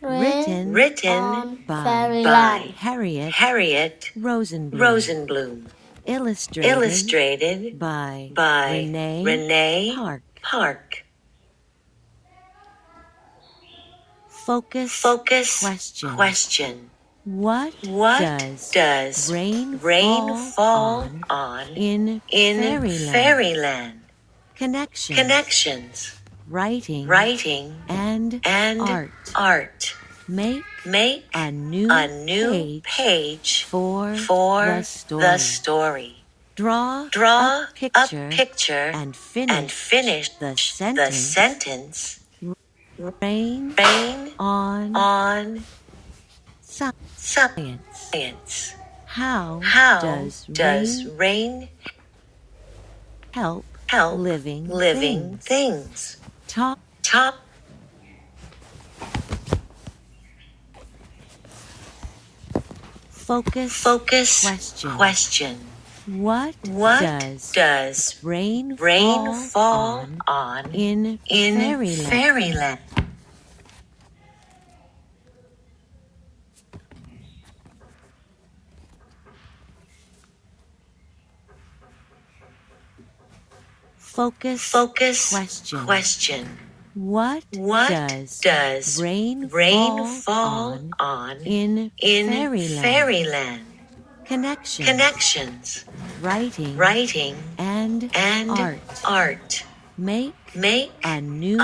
Written by fairyland. Harriet Rosenblum. Illustrated by by Renee Park. Park. Focus question. What Does rain fall on in in fairyland? Connections, Connections, writing, and art. art. Make Make a new page for the the story. Draw Draw a picture and finish the the sentence. Rain Rain on science. science. How How does rain rain help help living things? Top focus question. What does rain fall on in fairyland? Focus question. What does rain fall on in fairyland? Connections, writing, and art. Make a new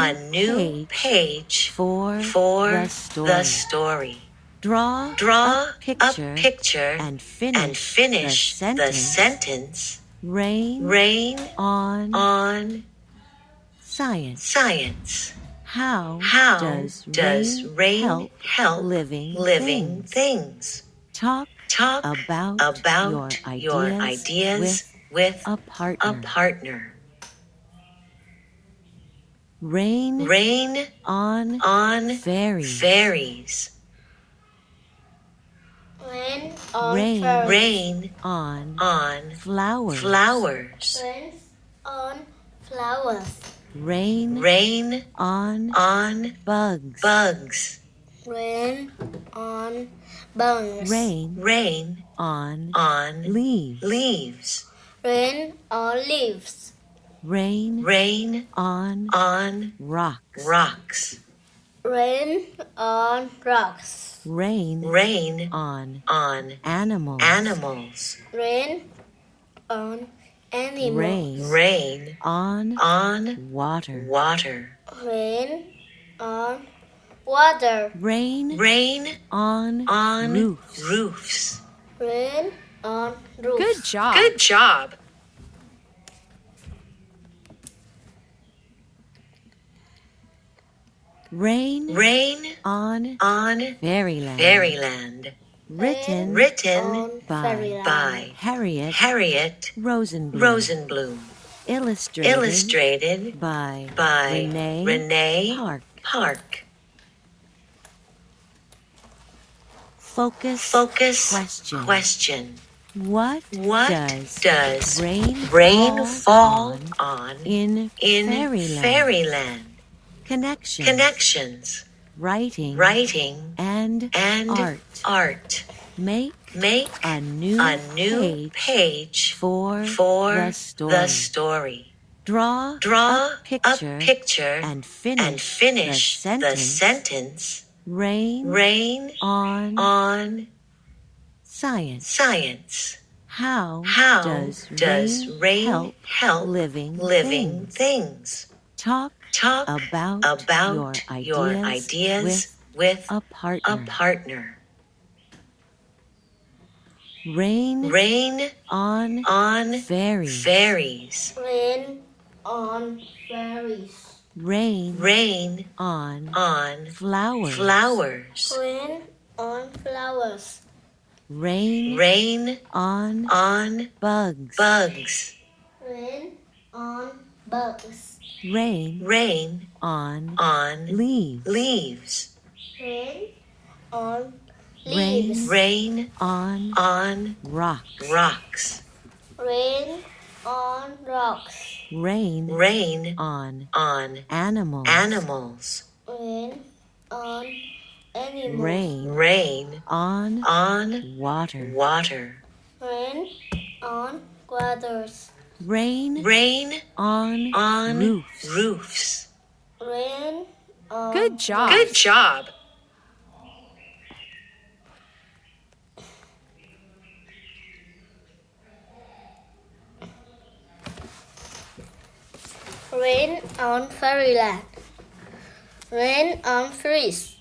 page for the story. Draw Draw a picture and finish the sentence. Rain on science. How does rain help living things? Talk about your ideas with a a partner. partner. Rain on fairies. Rain on flowers. Rain on bugs. Rain On leaves. Rain on rocks. Rain Rain on animals. Rain Rain on water. Rain on Roofs. Good job. Good job. Rain on fairyland. Written by Harriet Rosenblum. Illustrated by Renee Park. Focus question. What does rain fall on in fairyland? Connections, writing, and art. Make a new page for the story. Draw Draw a picture and finish the sentence. Rain on science. How does rain help living things? Talk about your ideas with a a partner. Rain on fairies. Rain on flowers. Rain on bugs. Rain on leaves. Rain on rocks. Rain on animals. animals. Rain Rain on on water. water. Rain on waters. Rain Rain on on roofs. roofs. Rain on Good job. Good job. Rain on fairyland. Rain on fruits.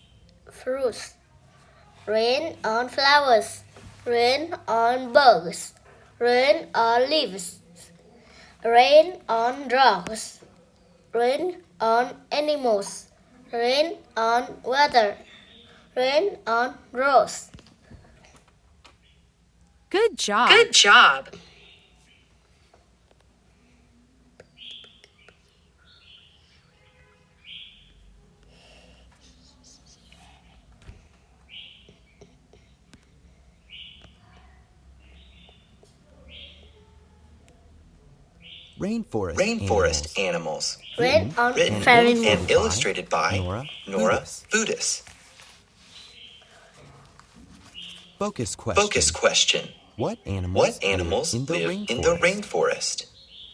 Rain on flowers. Rain on bugs. Rain on leaves. Rain on rocks. Rain on animals. Rain on weather. Rain on rose. Good job. Good job. Rainforest animals. Rain on Written fairyland. and illustrated by Nora Budis. Budis. Focus question. Focus question. What What animals live in the rainforest?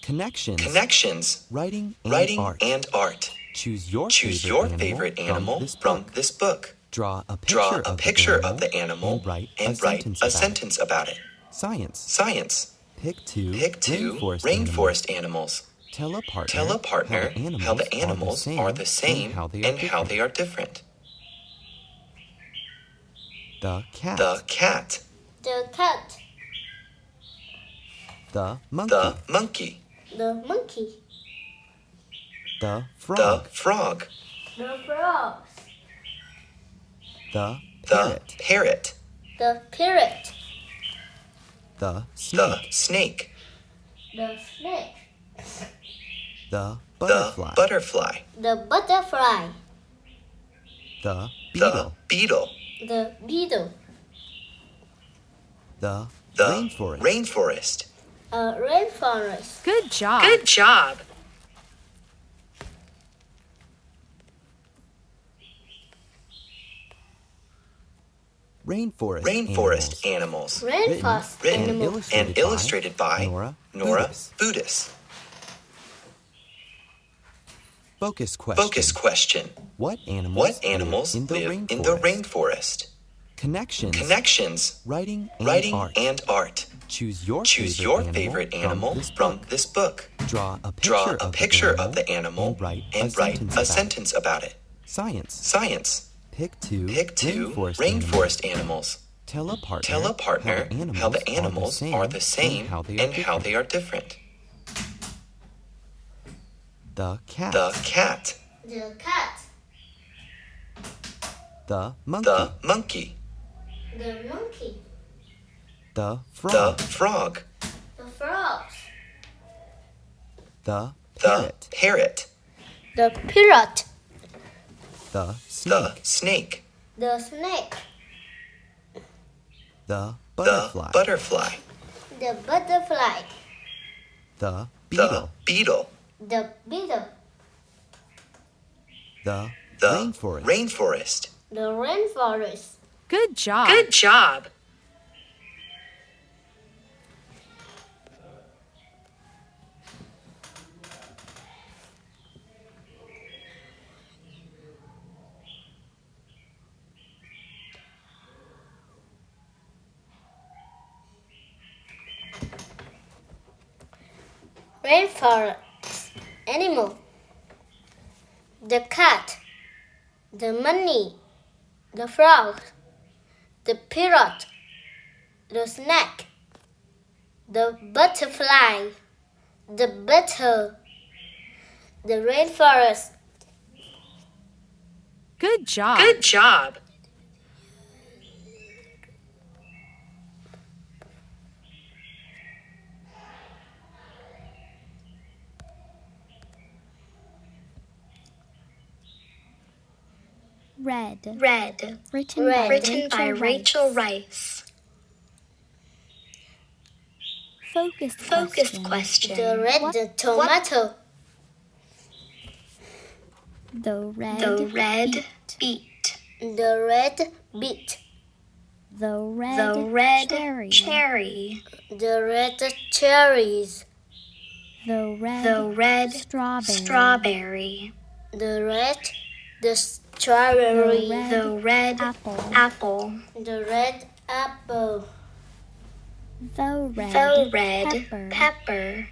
Connections, Writing and writing art. and art. Choose your Choose favorite your favorite animal from from this book. Draw a Draw picture, a picture of the animal and write a sentence about it. Science. Science. Pick two Rainforest animals. Tell a partner, Tell a partner how the animals are the same and how they are different. The cat. The cat. The cat. The monkey. The monkey. The monkey. The frog. The frog. The frog. The The parrot. parrot. The parrot. The The snake. snake. The snake. The The butterfly. butterfly. The butterfly. The The beetle. beetle. The beetle. The The rainforest. rainforest. A rainforest. Good job. Good job. Rainforest animals. Rainforest Written animal. and illustrated by Nora Nora Budis. Budis. Focus question. Focus question. What animals, What animals live live in the rainforest? Connections, Writing and writing art. and art. Choose your Choose favorite your favorite animal from from this book. Draw a Draw picture, a picture of the animal and write a sentence about it. Science. Science. Pick two Rainforest animals. Tell a partner, Tell a partner how the animals are the same and how they are different. The cat. The cat. The cat. The monkey. The monkey. The monkey. The The frog. frog. The frog. The The parrot. parrot. The parrot. The The snake. snake. The snake. The The butterfly. butterfly. The butterfly. The The beetle. beetle. The beetle. The The rainforest. rainforest. The rainforest. Good job. Good job. Rainforest animal. The cat. The money. The frog. The parrot. The snake. The butterfly. The beetle. The rainforest. Good job. Good job. Red. Red. Written By Rachel Rice. Focus question. The red tomato. The red, The red beet. beet. The red beet. The red, The red cherry. cherry. The red cherries. The red, The red strawberry. strawberry. The strawberry. The red apple. apple. The red apple. The red, The red pepper. pepper.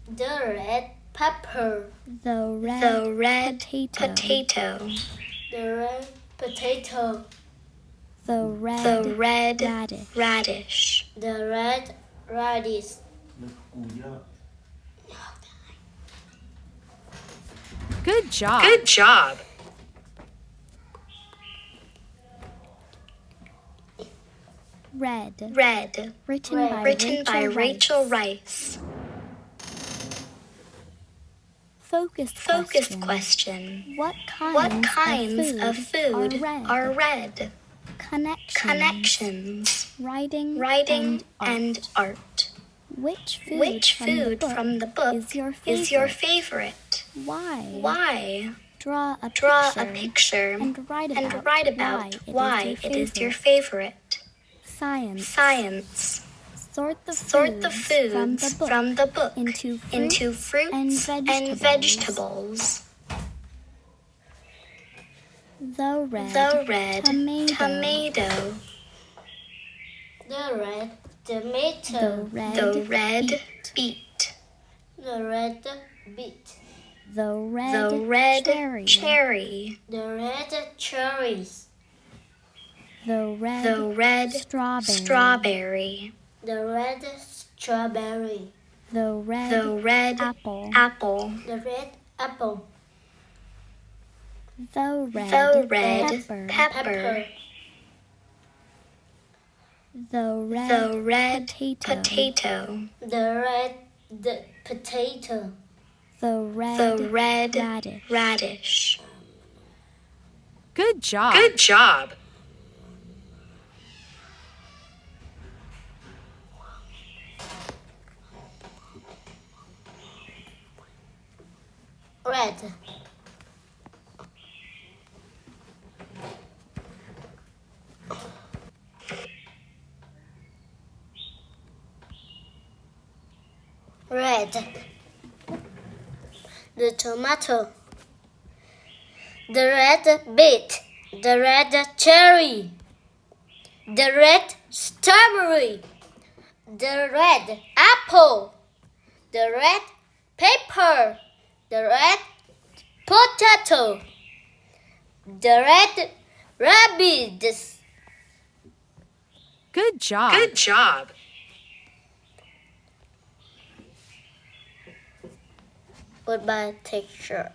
The red pepper. The red, The red potato. potato. The red potato. The red, The red radish. radish. The red radish. Good job. Good job. Red. Red. Written Red. by Written by Rachel Rice. Rice. Focus Focus question. What kinds, What kinds of food are are red? Connections. Writing, Writing and and art. Which food, Which from, food the book from the book is your favorite? favorite? Why? Why? Draw a picture and write about, why it is your favorite. Science. Science. Sort the Foods from the book into fruits and vegetables. The red, The red tomato. The red tomato. The red, The red beet. beet. The red beet. The red, The red cherry. The red cherries. The red, The red strawberry. The red strawberry. strawberry. The red, The red apple. The red apple. The red, The red pepper. pepper. The red, The red potato. The potato. The red, The red radish. radish. Good job. Good job. Red. Red. The tomato. The red beet. The red cherry. The red strawberry. The red apple. The red pepper. The red potato. The red rabbit. Good job. Good job. Goodbye, take care.